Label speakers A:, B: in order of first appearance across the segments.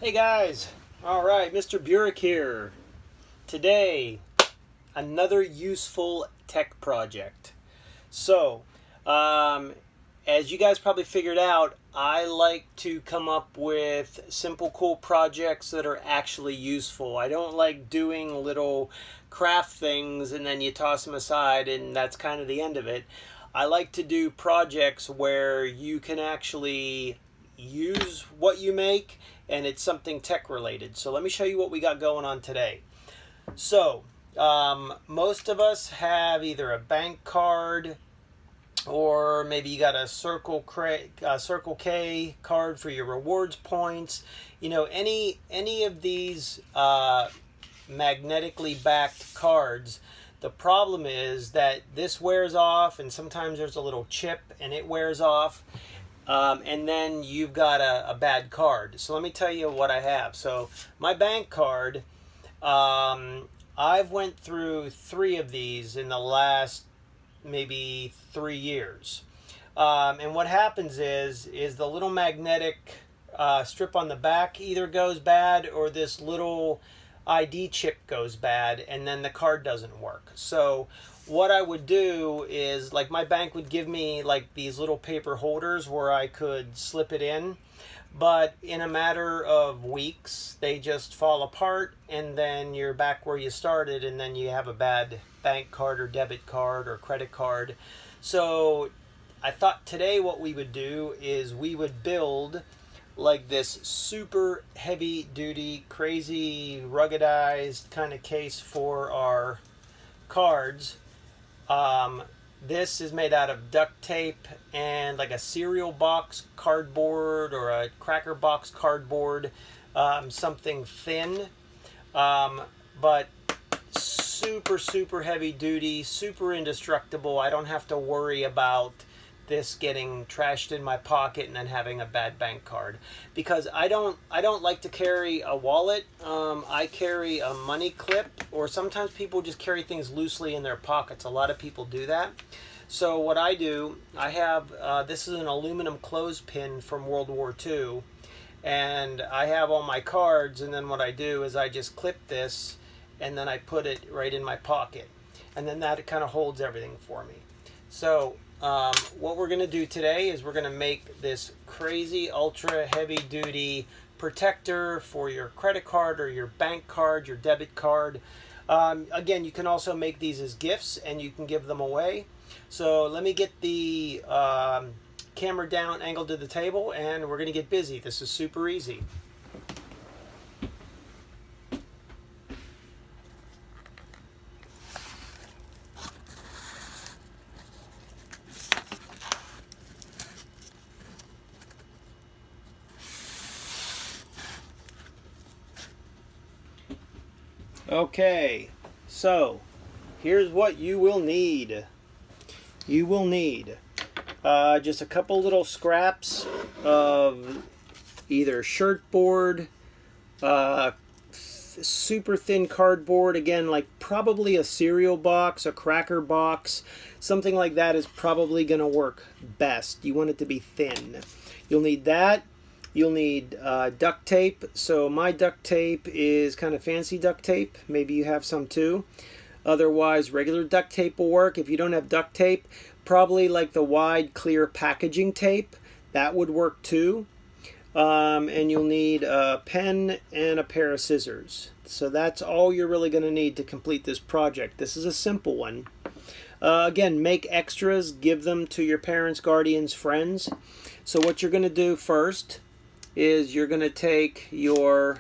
A: Hey guys! Alright, Mr. Burek here. Today, another useful tech project. So, as you guys probably figured out, I like to come up with simple, cool projects that are actually useful. I don't like doing little craft things and then you toss them aside and that's kind of the end of it. I like to do projects where you can actually use what you make and it's something tech related. So let me show you what we got going on today. So, most of us have either a bank card or maybe you got a Circle K card for your rewards points. You know, any of these magnetically backed cards. The problem is that this wears off, and sometimes there's a little chip and it wears off. And then you've got a bad card. So let me tell you what I have. So my bank card, I've went through 3 of these in the last maybe 3 years. And what happens is the little magnetic strip on the back either goes bad or this little ID chip goes bad and then the card doesn't work. So what I would do is, like, my bank would give me like these little paper holders where I could slip it in, but in a matter of weeks they just fall apart and then you're back where you started and then you have a bad bank card or debit card or credit card. So I thought today what we would do is we would build like this super heavy duty, crazy, ruggedized kind of case for our cards. This is made out of duct tape and like a cereal box cardboard or a cracker box cardboard, something thin, but super heavy duty, super indestructible. I don't have to worry about this getting trashed in my pocket and then having a bad bank card, because I don't like to carry a wallet. I carry a money clip, or sometimes people just carry things loosely in their pockets. A lot of people do that. So what I do, I have this is an aluminum clothespin from World War II, and I have all my cards, and then what I do is I just clip this and then I put it right in my pocket, and then that kind of holds everything for me. So what we're going to do today is we're going to make this crazy ultra heavy duty protector for your credit card or your bank card, your debit card. Again, you can also make these as gifts and you can give them away. So let me get the camera down, angled to the table, and we're going to get busy. This is super easy. Okay, so here's what you will need. You will need just a couple little scraps of either shirt board, super thin cardboard, again, like probably a cereal box, a cracker box, something like that is probably going to work best. You want it to be thin. You'll need that. You'll need duct tape. So my duct tape is kind of fancy duct tape. Maybe you have some too. Otherwise, regular duct tape will work. If you don't have duct tape, probably like the wide, clear packaging tape. That would work too. And you'll need a pen and a pair of scissors. So that's all you're really going to need to complete this project. This is a simple one. Again, make extras. Give them to your parents, guardians, friends. So what you're going to do first is you're going to take your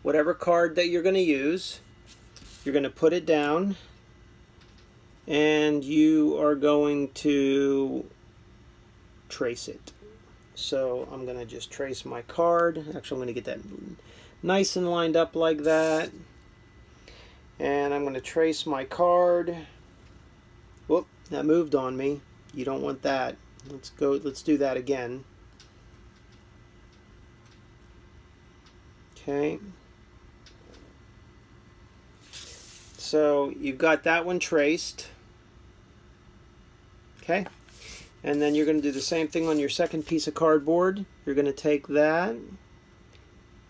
A: whatever card that you're going to use. You're going to put it down and you are going to trace it. So I'm going to just trace my card. Actually, I'm going to get that nice and lined up like that. And I'm going to trace my card. Whoop, that moved on me. You don't want that. Let's do that again. Okay. So you've got that one traced. Okay. And then you're going to do the same thing on your second piece of cardboard. You're going to take that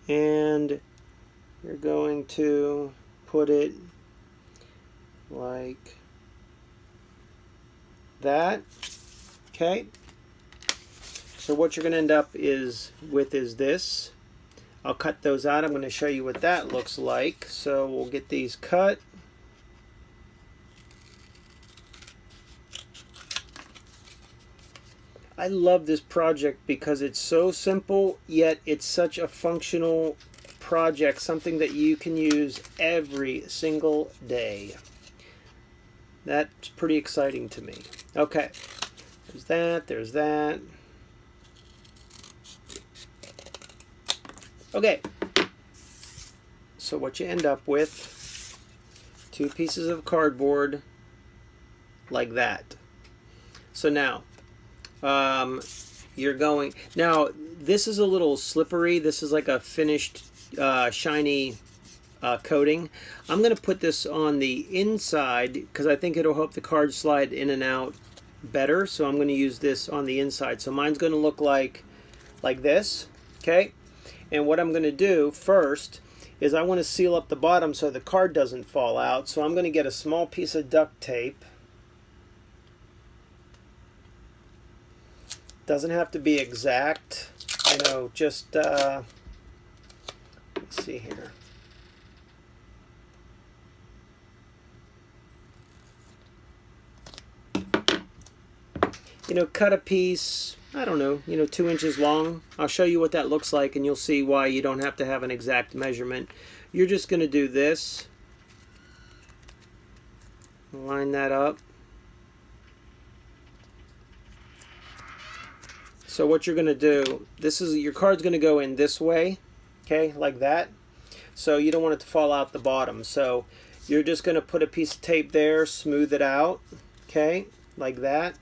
A: and you're going to put it like that. Okay, so what you're going to end up is this. I'll cut those out. I'm going to show you what that looks like. So we'll get these cut. I love this project because it's so simple, yet it's such a functional project, something that you can use every single day. That's pretty exciting to me. Okay, there's that, there's that. Okay, so what you end up with, 2 pieces of cardboard like that. So now, you're going, now this is a little slippery. This is like a finished shiny coating. I'm going to put this on the inside because I think it'll help the card slide in and out better. So I'm going to use this on the inside. So mine's going to look like this, okay? And what I'm going to do first is I want to seal up the bottom so the card doesn't fall out. So I'm going to get a small piece of duct tape. Doesn't have to be exact, you know, just, let's see here. You know, cut a piece, I don't know, 2 inches long. I'll show you what that looks like and you'll see why you don't have to have an exact measurement. You're just going to do this. Line that up. So what you're going to do, your card's going to go in this way, okay, like that. So you don't want it to fall out the bottom. So you're just going to put a piece of tape there, smooth it out, okay, like that.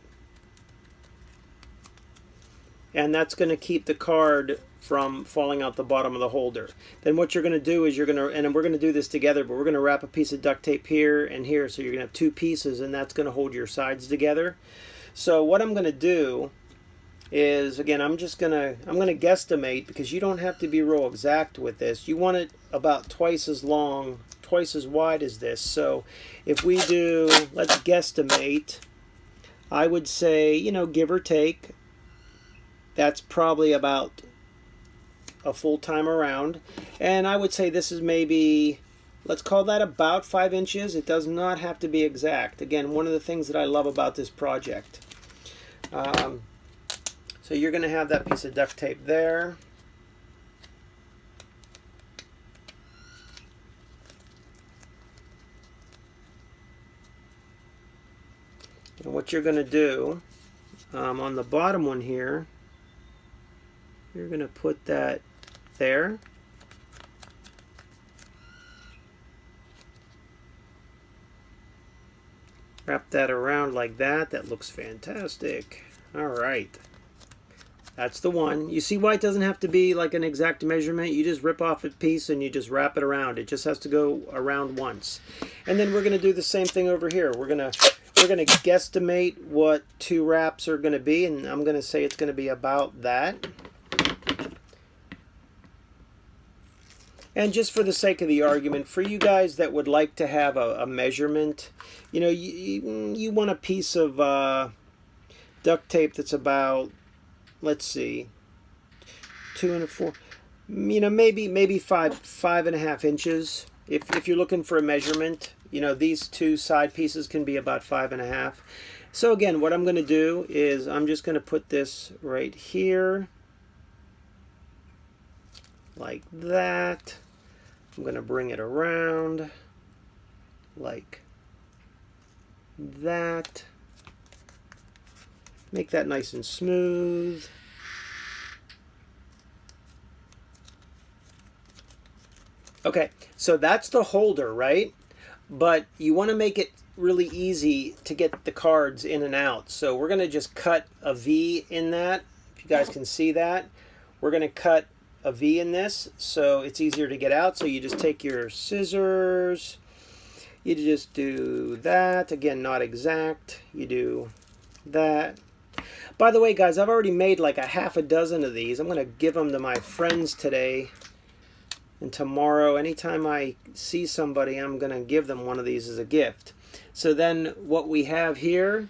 A: And that's going to keep the card from falling out the bottom of the holder. Then what you're going to do is and we're going to do this together, but we're going to wrap a piece of duct tape here and here. So you're going to have 2 pieces and that's going to hold your sides together. So what I'm going to do is, again, I'm going to guesstimate because you don't have to be real exact with this. You want it about twice as long, twice as wide as this. So if we do, let's guesstimate, I would say, give or take, that's probably about a full time around. And I would say this is maybe, let's call that about 5 inches. It does not have to be exact. Again, one of the things that I love about this project. So you're going to have that piece of duct tape there. And what you're going to do on the bottom one here, you're going to put that there. Wrap that around like that. That looks fantastic. All right. That's the one. You see why it doesn't have to be like an exact measurement? You just rip off a piece and you just wrap it around. It just has to go around once. And then we're going to do the same thing over here. We're going to guesstimate what 2 wraps are going to be, and I'm going to say it's going to be about that. And just for the sake of the argument, for you guys that would like to have a measurement, you want a piece of duct tape that's about, let's see, 2 and 4, maybe 5.5 inches. If you're looking for a measurement, these 2 side pieces can be about 5.5. So again, what I'm going to do is I'm just going to put this right here, like that. I'm going to bring it around like that. Make that nice and smooth. Okay, so that's the holder, right? But you want to make it really easy to get the cards in and out. So we're going to just cut a V in that. If you guys can see that. We're going to cut a V in this so it's easier to get out. So you just take your scissors. You just do that. Again, not exact. You do that. By the way, guys, I've already made like a half a dozen of these. I'm going to give them to my friends today And tomorrow, anytime I see somebody, I'm going to give them one of these as a gift. So then what we have here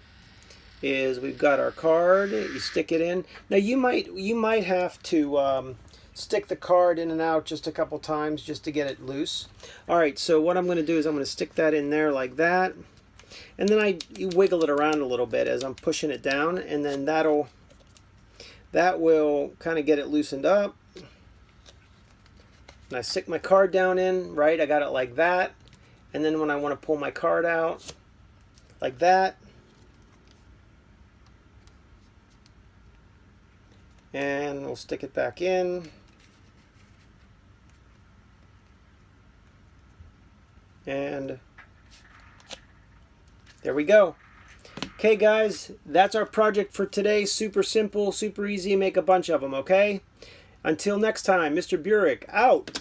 A: is we've got our card. You stick it in. Now you might have to stick the card in and out just a couple times just to get it loose. All right, so what I'm going to do is I'm going to stick that in there like that. And then you wiggle it around a little bit as I'm pushing it down, and then that will kind of get it loosened up. And I stick my card down in, right? I got it like that. And then when I want to pull my card out, like that. And we'll stick it back in. And there we go. Okay guys, that's our project for today. Super simple, super easy, make a bunch of them, okay? Until next time, Mr. Burek out.